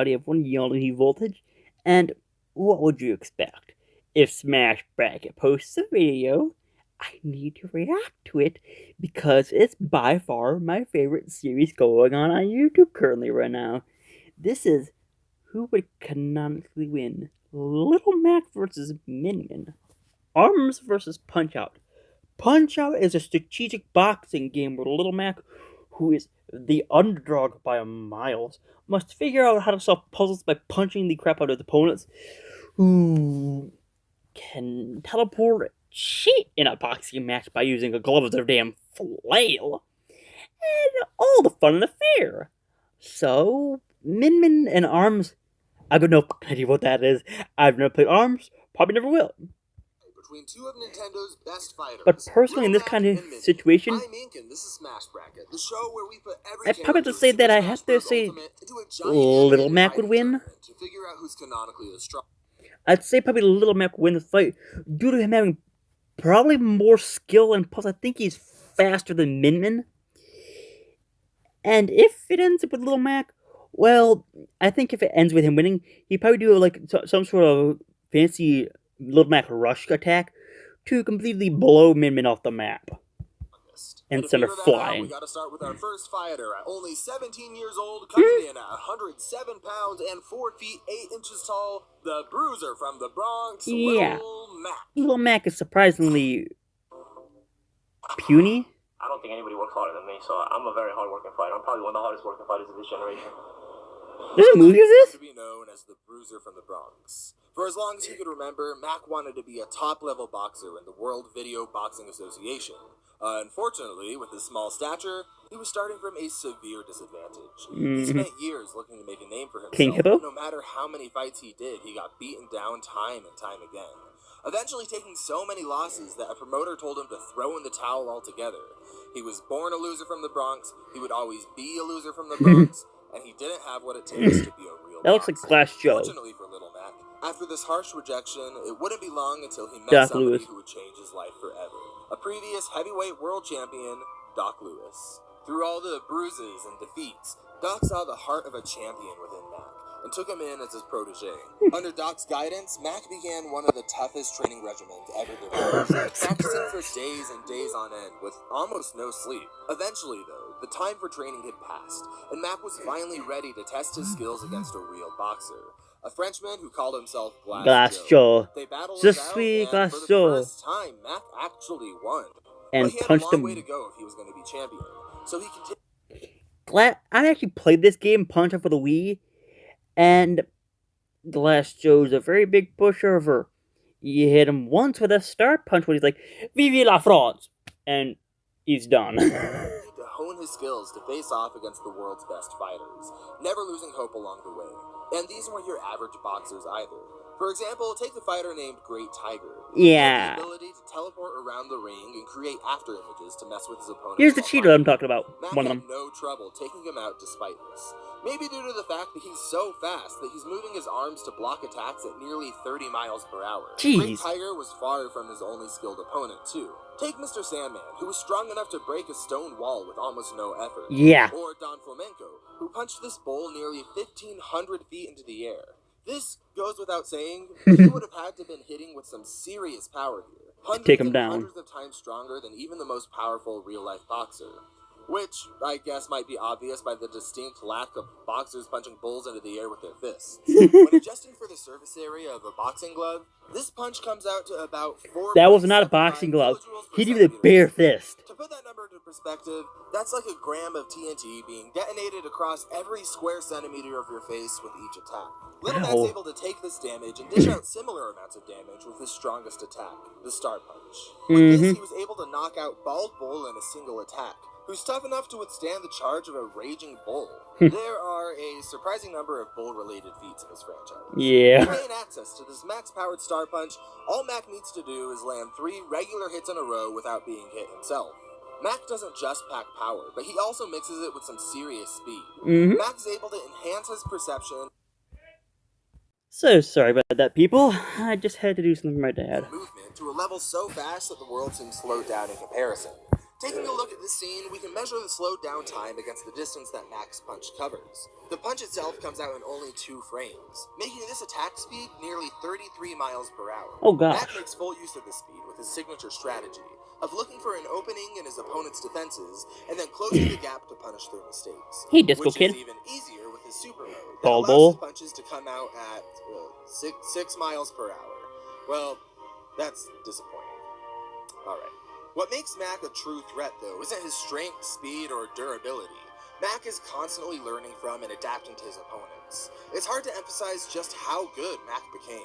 personality of one yelling voltage, and what would you expect? If Smash Bracket posts a video, I need to react to it because it's by far my favorite series going on YouTube currently right now. This is who would canonically win? Little Mac versus Min Min. Arms versus Punch Out. Punch Out is a strategic boxing game where Little Mac, who is the underdog by a mile, must figure out how to solve puzzles by punching the crap out of his opponents, who can teleport cheat in a boxing match by using a glove of their damn flail, and all the fun and the fair. So, Min Min and Arms, I got no idea what that is. I've never played Arms, probably never will. Between two of Nintendo's best fighters. But personally, in this kind of situation, I'm Ink, and this is Smash Bracket, the show where we put every I'd probably have to say that I have to say Little Mac would win. To figure out who's canonically the strong. I'd say probably Little Mac would win the fight due to him having probably more skill, and plus I think he's faster than Min Min. And if it ends up with Little Mac, well, I think if it ends with him winning, he'd probably do like some sort of fancy Little Mac rush attack to completely blow Min Min off the map and send her flying. We gotta start with our first fighter at only 17 years old, coming in at 107 pounds and 4 feet 8 inches tall, the bruiser from the Bronx, yeah. Little Mac. Little Mac is surprisingly puny. I don't think anybody works harder than me, so I'm a very hard-working fighter. I'm probably one of the hardest working fighters of this generation. There's a movie of this? To be known as the Bruiser from the Bronx. For as long as he could remember, Mac wanted to be a top-level boxer in the World Video Boxing Association. Unfortunately, with his small stature, he was starting from a severe disadvantage. He spent years looking to make a name for himself, King Hippo? but no matter how many fights he did, he got beaten down time and time again. Eventually taking so many losses that a promoter told him to throw in the towel altogether. He was born a loser from the Bronx, he would always be a loser from the Bronx, and he didn't have what it takes to be a real That looks like Glass Joe. Fortunately for Little Mac, after this harsh rejection, it wouldn't be long until he met somebody who would change his life forever. A previous heavyweight world champion, Doc Lewis. Through all the bruises and defeats, Doc saw the heart of a champion within Mac and took him in as his protege. Under Doc's guidance, Mac began one of the toughest training regimens ever developed, practicing for days and days on end with almost no sleep. Eventually, though, the time for training had passed, and Mac was finally ready to test his skills against a real boxer. A Frenchman who called himself Glass Joe. They battled it out, and for the first time, Mac actually won. And but he punched had a long him. way to go if he was going to be champion. So he continued. I actually played this game, Punch Out for the Wii, and Glass Joe's a very big pushover. You hit him once with a start punch when he's like, "Vive la France!" and he's done. To hone his skills to face off against the world's best fighters, never losing hope along the way. And these weren't your average boxers either. For example, take the fighter named Great Tiger. Yeah. He had the ability to teleport around the ring and create after images to mess with his opponent. Here's the cheater I'm talking about. Mac One of had them. no trouble taking him out despite this. Maybe due to the fact that he's so fast that he's moving his arms to block attacks at nearly 30 miles per hour. Jeez. Great Tiger was far from his only skilled opponent, too. Take Mr. Sandman, who was strong enough to break a stone wall with almost no effort. Yeah. Or Don Flamenco, who punched this bull nearly 1,500 feet into the air. This goes without saying, he would have had to have been hitting with some serious power here. Hundreds of times stronger than even the most powerful real-life boxer. Which, I guess, might be obvious by the distinct lack of boxers punching bulls into the air with their fists. When adjusting for the surface area of a boxing glove, this punch comes out to about 4. That was not a boxing glove. He did with a bare fist. To put that number into perspective, that's like a gram of TNT being detonated across every square centimeter of your face with each attack. Little Mac's able to take this damage and dish out similar amounts of damage with his strongest attack, the Star Punch. With this, he was able to knock out Bald Bull in a single attack, who's tough enough to withstand the charge of a raging bull. There are a surprising number of bull-related feats in this franchise. Yeah. To gain access to this max-powered Star Punch, all Mac needs to do is land 3 regular hits in a row without being hit himself. Mac doesn't just pack power, but he also mixes it with some serious speed. Mac is able to enhance his perception. So sorry about that, people. I just had to do something for my dad. Movement to a level so fast that the world seems slowed down in comparison. Taking a look at this scene, we can measure the slowed down time against the distance that Mac's punch covers. The punch itself comes out in only 2 frames, making this attack speed nearly 33 miles per hour. Oh gosh. Mac makes full use of this speed with his signature strategy of looking for an opening in his opponent's defenses and then closing the gap to punish their mistakes. Hey, Disco which Kid. is even easier with his super mode that Ball allows Bowl. his punches to come out at 6 miles per hour. Well, that's disappointing. Alright. What makes Mac a true threat, though, isn't his strength, speed, or durability. Mac is constantly learning from and adapting to his opponents. It's hard to emphasize just how good Mac became.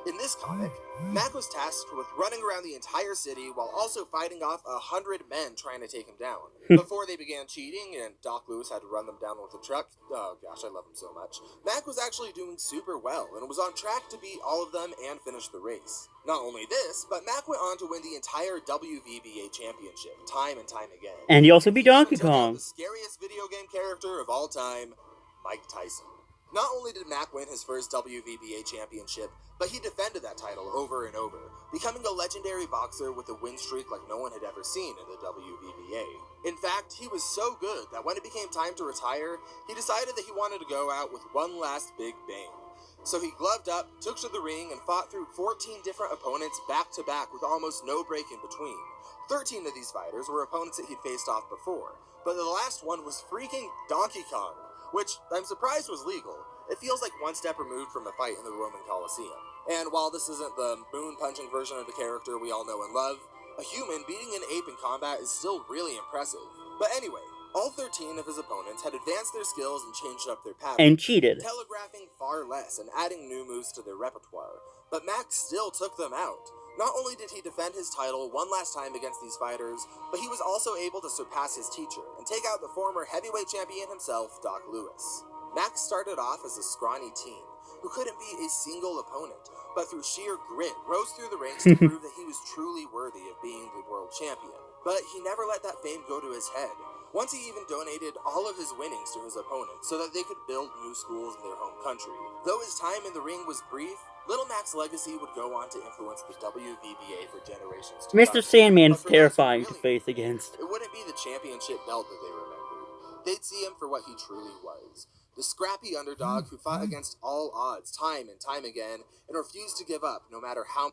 In this comic, Mac was tasked with running around the entire city while also fighting off 100 men trying to take him down. Before they began cheating and Doc Lewis had to run them down with a truck, oh gosh, I love him so much, Mac was actually doing super well and was on track to beat all of them and finish the race. Not only this, but Mac went on to win the entire WVBA championship time and time again. And he also beat Donkey Until now, Kong. the scariest video game character of all time, Mike Tyson. Not only did Mac win his first WVBA championship, but he defended that title over and over, becoming a legendary boxer with a win streak like no one had ever seen in the WVBA. In fact, he was so good that when it became time to retire, he decided that he wanted to go out with one last big bang. So he gloved up, took to the ring, and fought through 14 different opponents back to back with almost no break in between. 13 of these fighters were opponents that he'd faced off before, but the last one was freaking Donkey Kong, which I'm surprised was legal. It feels like one step removed from a fight in the Roman Colosseum. And while this isn't the moon-punching version of the character we all know and love, a human beating an ape in combat is still really impressive. But anyway, all 13 of his opponents had advanced their skills and changed up their patterns, And cheated. telegraphing far less and adding new moves to their repertoire. But Max still took them out. Not only did he defend his title one last time against these fighters, but he was also able to surpass his teacher and take out the former heavyweight champion himself, Doc Lewis. Max started off as a scrawny teen who couldn't beat a single opponent, but through sheer grit rose through the ranks to prove that he was truly worthy of being the world champion. But he never let that fame go to his head. Once he even donated all of his winnings to his opponents so that they could build new schools in their home country. Though his time in the ring was brief, Little Mac's legacy would go on to influence the WVBA for generations to Mr. come. Sandman's But for those who terrifying to really face knew, against. it wouldn't be the championship belt that they remembered. They'd see him for what he truly was. The scrappy underdog who fought against all odds time and time again and refused to give up no matter how...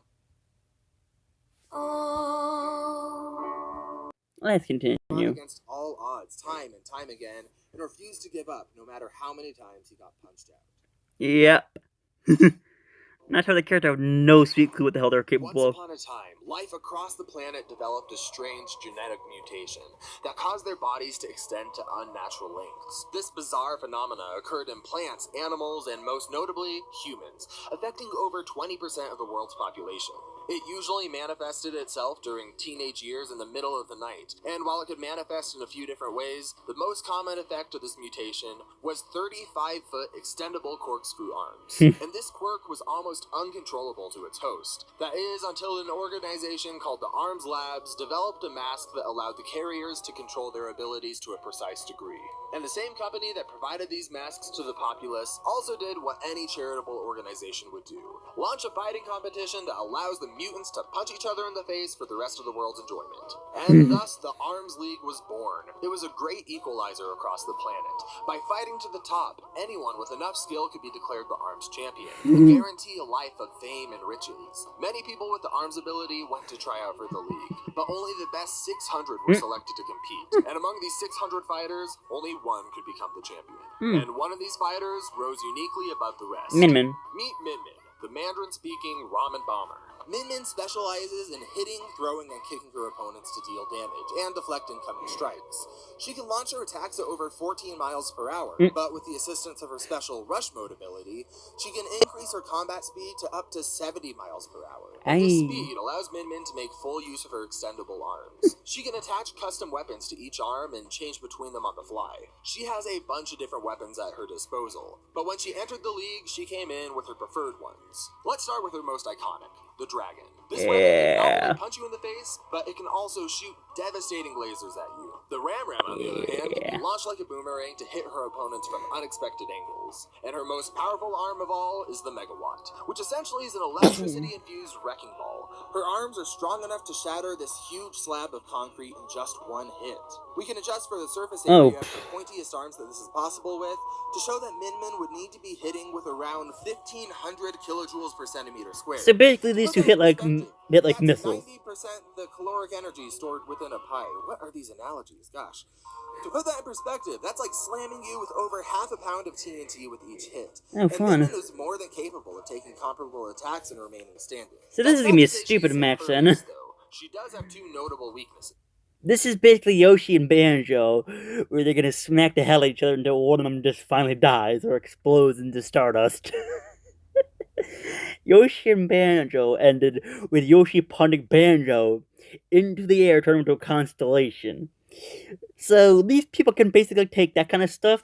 Let's continue. against all odds time and time again and refused to give up no matter how many times he got punched out. Yep. Not sure the character have no sweet clue what the hell they're capable of. Once upon a time, life across the planet developed a strange genetic mutation that caused their bodies to extend to unnatural lengths. This bizarre phenomena occurred in plants, animals, and most notably, humans, affecting over 20% of the world's population. It usually manifested itself during teenage years in the middle of the night, and while it could manifest in a few different ways, the most common effect of this mutation was 35-foot extendable corkscrew arms. And this quirk was almost uncontrollable to its host. That is, until an organization called the Arms Labs developed a mask that allowed the carriers to control their abilities to a precise degree. And the same company that provided these masks to the populace also did what any charitable organization would do. Launch a fighting competition that allows the mutants to punch each other in the face for the rest of the world's enjoyment. And thus, the Arms League was born. It was a great equalizer across the planet. By fighting to the top, anyone with enough skill could be declared the Arms champion, and guarantee a life of fame and riches. Many people with the Arms ability went to try out for the league, but only the best 600 were selected to compete. And among these 600 fighters, only one could become the champion. And one of these fighters rose uniquely above the rest. Min-Min. Meet Min-Min, the Mandarin-speaking ramen bomber. Min-Min specializes in hitting, throwing, and kicking her opponents to deal damage and deflect incoming strikes. She can launch her attacks at over 14 miles per hour, but with the assistance of her special rush mode ability, she can increase her combat speed to up to 70 miles per hour. This speed allows Min-Min to make full use of her extendable arms. She can attach custom weapons to each arm and change between them on the fly. She has a bunch of different weapons at her disposal, but when she entered the league, she came in with her preferred ones. Let's start with her most iconic, the Dragon. This weapon can not only punch you in the face, but it can also shoot devastating lasers at you. The Ram Ram, on the other hand, can be launched like a boomerang to hit her opponents from unexpected angles. skills. And her most powerful arm of all is the Megawatt, which essentially is an electricity-infused wrecking ball. Her arms are strong enough to shatter this huge slab of concrete in just one hit. We can adjust for the surface area of the pointiest arms that this is possible with to show that Min Min would need to be hitting with around 1,500 kilojoules per centimeter squared. So basically, these two hit like missiles. 90% the caloric energy stored within a pie. What are these analogies? Gosh. To put that in perspective, that's like slamming you with over half a pound of TNT with each hit. Oh, fun. And Min is more than capable of taking comparable attacks and remaining standing. So this is gonna be a stupid match then. She does have two notable weaknesses. This is basically Yoshi and Banjo, where they're gonna smack the hell out of each other until one of them just finally dies or explodes into stardust. Yoshi and Banjo ended with Yoshi punting Banjo into the air, turning into a constellation. So these people can basically take that kind of stuff.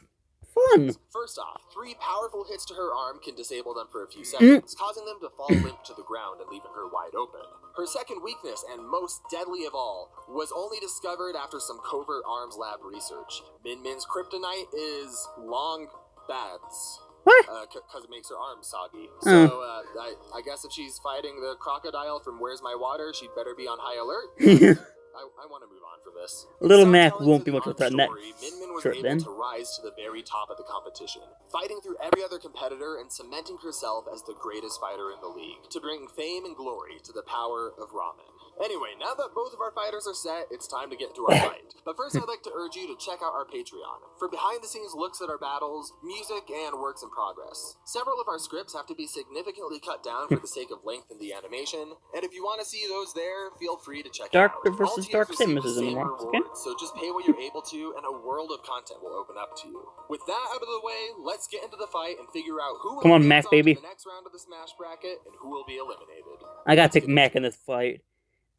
Fun. First off, 3 powerful hits to her arm can disable them for a few seconds, causing them to fall limp to the ground and leaving her wide open. Her second weakness, and most deadly of all, was only discovered after some covert arms lab research. Min Min's kryptonite is long baths. What? Because it makes her arms soggy. So, I guess if she's fighting the crocodile from Where's My Water, she'd better be on high alert. I want to move on from this. Little Mac won't be much of a threat in that Min Min was short able then. to rise to the very top of the competition, fighting through every other competitor and cementing herself as the greatest fighter in the league, to bring fame and glory to the power of ramen. Anyway, now that both of our fighters are set, it's time to get into our fight. But first, I'd like to urge you to check out our Patreon for behind-the-scenes looks at our battles, music, and works in progress. Several of our scripts have to be significantly cut down for the sake of length in the animation, and if you want to see those there, feel free to check it out. Dark versus Dark Samus anymore. Okay. So just pay what you're able to, and a world of content will open up to you. With that out of the way, let's get into the fight and figure out who will Come on, advance Mac, baby. to the next round of the Smash bracket and who will be eliminated. I gotta pick Mac in this fight.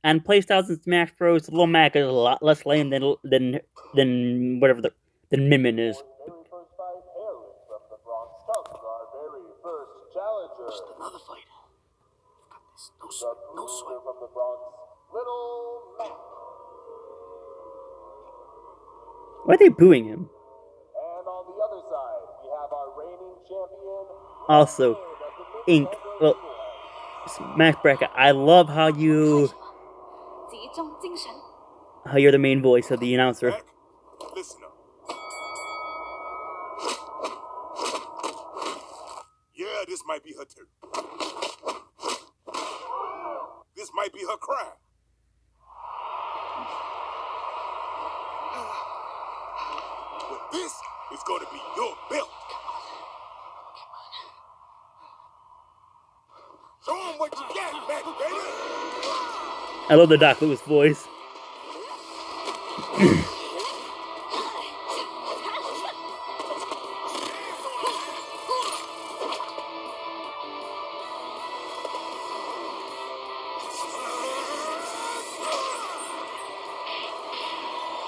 And playstyles in Smash Bros. Little Mac is a lot less lame than whatever than Min is. Just another fight. Got this. No sweat. From the Bronx, Little Mac. Why are they booing him? And on the other side, we have our reigning champion. Also, Ink. Well, Smash Bracket. I love how you're the main voice of the announcer. Mac, listen up. Yeah, this might be her turn. This might be her crime. But this is going to be your belt. Show 'em what you got, Mac, baby. I love the Doc Lewis voice.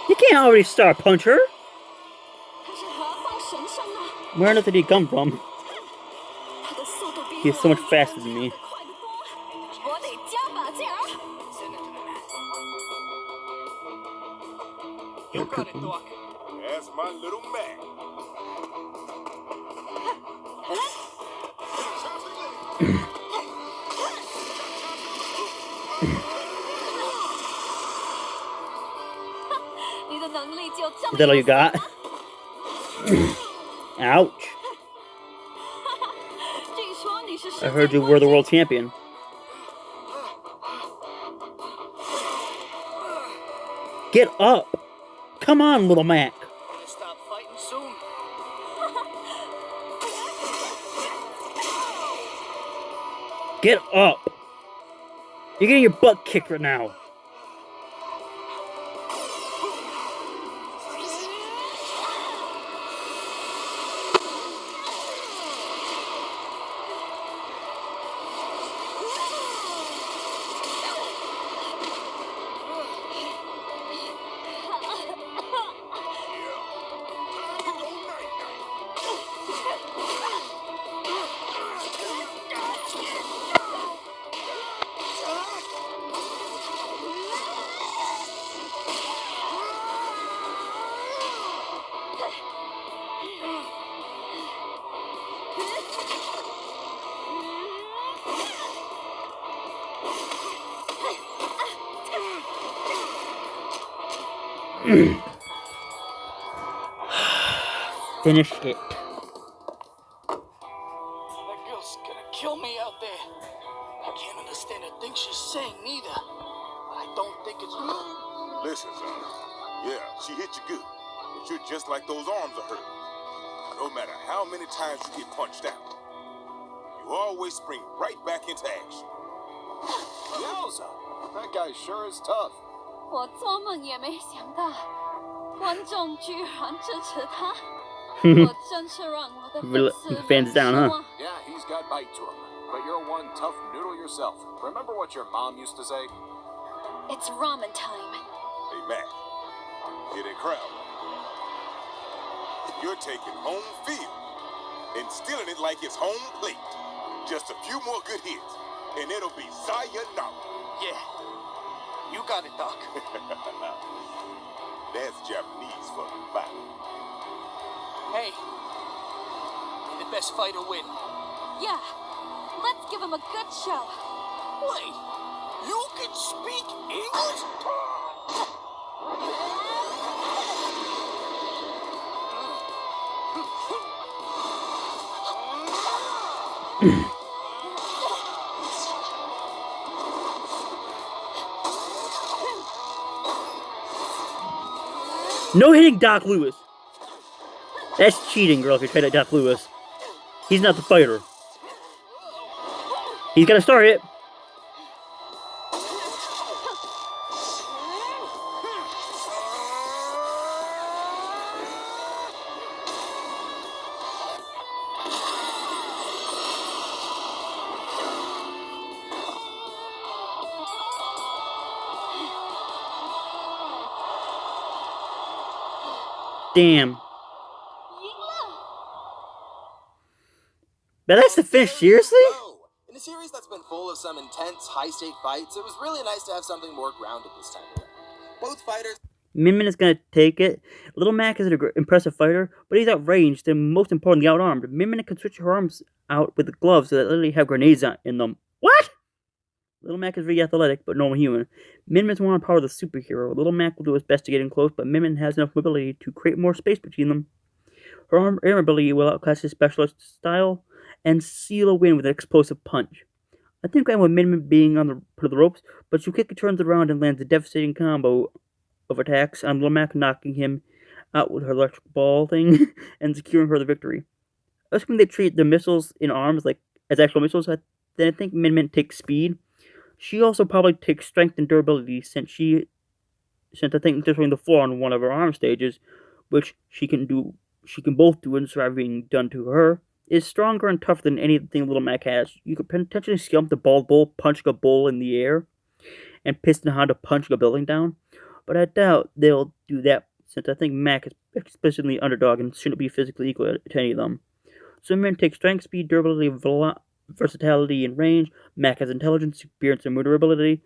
You can't already Star Punch her. Where on earth did he come from? He's so much faster than me. You got it, Doc. That's my little Mac. Is that all you got? Ouch. I heard you were the world champion. Get up! Come on, little Mac. Gonna stop fighting soon. Get up! You're getting your butt kicked right now. Finish it. That girl's gonna kill me out there. I can't understand a thing she's saying neither. But I don't think it's... Listen, son. Yeah, she hit you good. But you're just like those arms of hers. No matter how many times you get punched out, you always spring right back into action. Yowza! That guy sure is tough. 我做梦也没想到，观众居然支持他，我真是让我的粉丝 Fans down, huh? 失望。 Yeah, he's got bite to him. But you're one tough noodle yourself. Remember what your mom used to say? It's ramen time. Hey, Mac. Hear that crowd? You're taking home field and stealing it like it's home plate. Just a few more good hits, and it'll be sayonara. Yeah. You got it, Doc. That's Japanese for goodbye. Hey. May the best fighter win. Yeah, let's give him a good show. Wait. You can speak English? No hitting Doc Lewis. That's cheating, girl, if you try to Doc Lewis. He's not the fighter. He's got to start it. Damn. But that's the finish, seriously? In a series that's been full of some intense, high-stake fights, it was really nice to have something more grounded this time around. Both fighters... Min Min is gonna take it. Little Mac is an impressive fighter, but he's outranged and most importantly outarmed. Min Min can switch her arms out with the gloves that literally have grenades in them. What? Little Mac is really athletic, but normal human. Min Min's more on par with a superhero. Little Mac will do his best to get in close, but Min Min has enough mobility to create more space between them. Her arm ability will outclass his specialist style and seal a win with an explosive punch. I think I went Min Min being on the part of the ropes, but she quickly turns around and lands a devastating combo of attacks on Little Mac, knocking him out with her electric ball thing and securing her the victory. Assuming they treat the missiles in arms like as actual missiles, then I think Min Min takes speed. She also probably takes strength and durability since I think destroying the floor on one of her arm stages, which she can both do and survive being done to her, is stronger and tougher than anything Little Mac has. You could potentially scalp the bald bull punching a bull in the air, and Piston Honda punching a building down, but I doubt they'll do that since I think Mac is explicitly underdog and shouldn't be physically equal to any of them. So men take strength, speed, durability, versatility, and range. Mac has intelligence, experience, and maneuverability.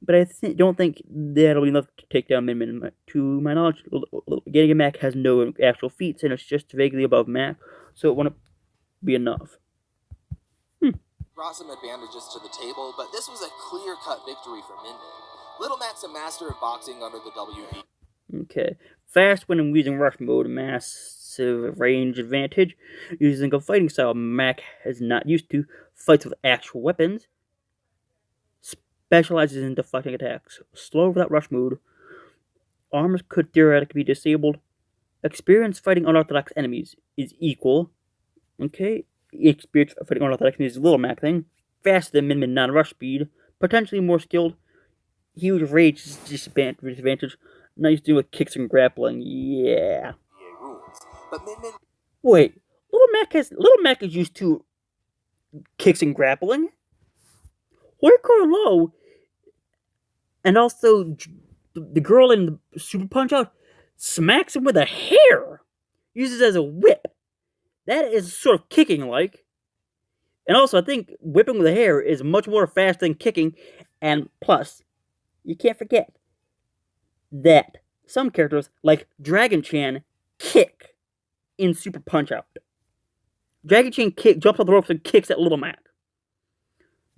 But I don't think that'll be enough to take down Min Min. To my knowledge, getting a Mac has no actual feats, and it's just vaguely above Mac, so it won't be enough. Brought some advantages to the table, but this was a clear-cut victory for Min Min. Little Mac's a master of boxing under the WB. Okay. Fast when I'm using rush mode, massive range advantage. Using a fighting style Mac is not used to. Fights with actual weapons. Specializes in deflecting attacks. Slow without rush mode. Arms could theoretically be disabled. Experience fighting unorthodox enemies is equal. Okay. Experience fighting unorthodox enemies is a Little Mac thing. Faster than Min Min non-rush speed. Potentially more skilled. Huge rage disadvantage. Not used to do with kicks and grappling. Yeah. Rules. But Min Min... Wait. Little Mac is used to kicks and grappling? Hardcore Low and also the girl in the Super Punch Out smacks him with a hair. Uses it as a whip. That is sort of kicking like. And also I think whipping with a hair is much more fast than kicking. And plus, you can't forget that some characters like Dragon Chan kick in Super Punch Out. Dragon Chan jumps off the ropes and kicks at Little Mac.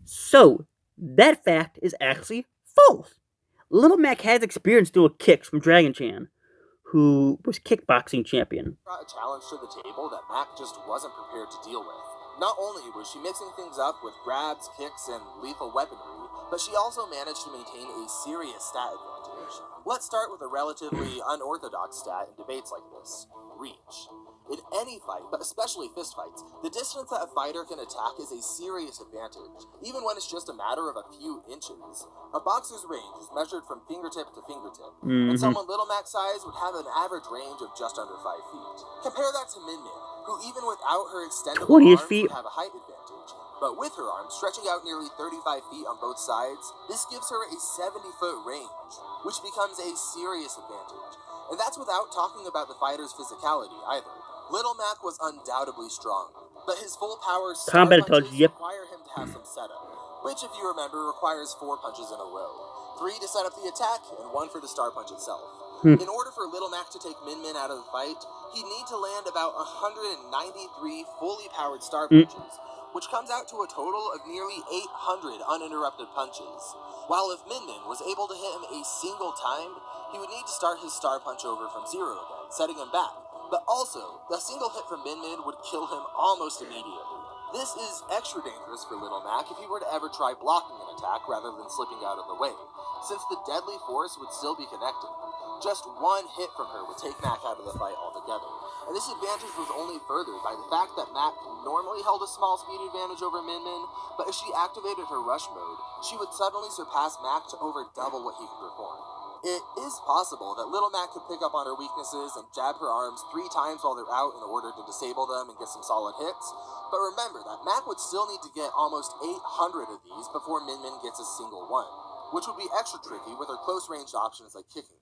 So, that fact is actually false. Little Mac has experience doing kicks from Dragon Chan, who was kickboxing champion. Brought a challenge to the table that Mac just wasn't prepared to deal with. Not only was she mixing things up with grabs, kicks, and lethal weaponry, but she also managed to maintain a serious stat advantage. Let's start with a relatively unorthodox stat in debates like this: reach. In any fight, but especially fistfights, the distance that a fighter can attack is a serious advantage, even when it's just a matter of a few inches. A boxer's range is measured from fingertip to fingertip, and someone Little Mac's size would have an average range of just under 5 feet. Compare that to Min Min, who even without her extendable 20 arms feet. would have a height advantage. But with her arms stretching out nearly 35 feet on both sides, this gives her a 70-foot range, which becomes a serious advantage. And that's without talking about the fighter's physicality either. Little Mac was undoubtedly strong, but his full power star Combat punches intelligence, yep. require him to have some setup, which, if you remember, requires 4 punches in a row. 3 to set up the attack, and 1 for the star punch itself. In order for Little Mac to take Min Min out of the fight, he'd need to land about 193 fully powered star punches, which comes out to a total of nearly 800 uninterrupted punches. While if Min Min was able to hit him a single time, he would need to start his star punch over from 0 again, setting him back. But also, the single hit from Min Min would kill him almost immediately. This is extra dangerous for Little Mac if he were to ever try blocking an attack rather than slipping out of the way, since the deadly force would still be connected. Just 1 hit from her would take Mac out of the fight altogether, and this advantage was only furthered by the fact that Mac normally held a small speed advantage over Min Min, but if she activated her rush mode, she would suddenly surpass Mac to over double what he could perform. It is possible that Little Mac could pick up on her weaknesses and jab her arms 3 times while they're out in order to disable them and get some solid hits, but remember that Mac would still need to get almost 800 of these before Min Min gets a single one, which would be extra tricky with her close-range options like kicking.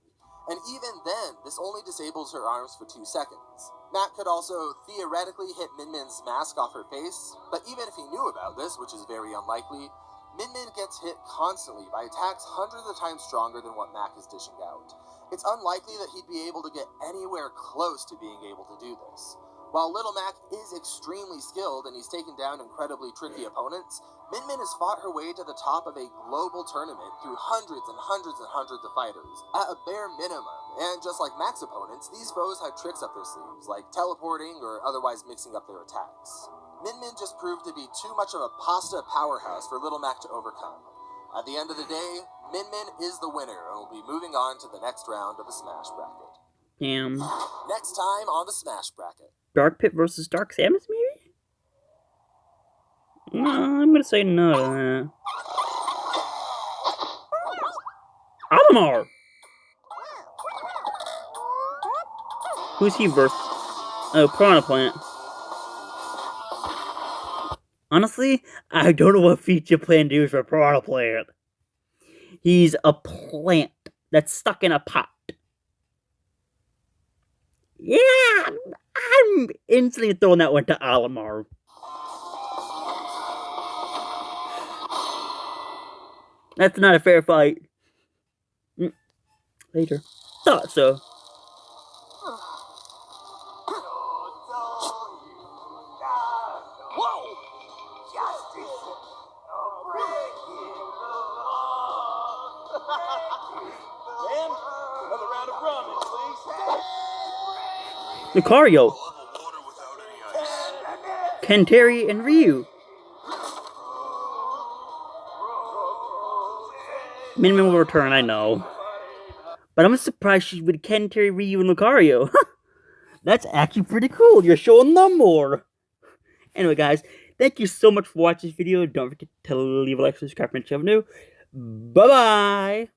And even then, this only disables her arms for 2 seconds. Mac could also theoretically hit Min Min's mask off her face, but even if he knew about this, which is very unlikely, Min Min gets hit constantly by attacks hundreds of times stronger than what Mac is dishing out. It's unlikely that he'd be able to get anywhere close to being able to do this. While Little Mac is extremely skilled and he's taken down incredibly tricky opponents, Min Min has fought her way to the top of a global tournament through hundreds and hundreds and hundreds of fighters, at a bare minimum, and just like Mac's opponents, these foes have tricks up their sleeves, like teleporting or otherwise mixing up their attacks. Min Min just proved to be too much of a pasta powerhouse for Little Mac to overcome. At the end of the day, Min Min is the winner and will be moving on to the next round of the Smash Bracket. Damn. Next time on the Smash Bracket. Dark Pit versus Dark Samus, maybe? No, I'm gonna say no to that. Olimar! Who's he versus? Oh, Piranha Plant. Honestly, I don't know what feat you plan to do for Piranha Plant. He's a plant that's stuck in a pot. Yeah, I'm instantly throwing that one to Olimar. That's not a fair fight. Later. Thought so. Lucario, Kenteri, and Ryu. Min Min will return, I know. But I'm surprised she's with Kenteri, Ryu, and Lucario. That's actually pretty cool. You're showing them more. Anyway, guys, thank you so much for watching this video. Don't forget to leave a like, subscribe, and channel new. Bye-bye.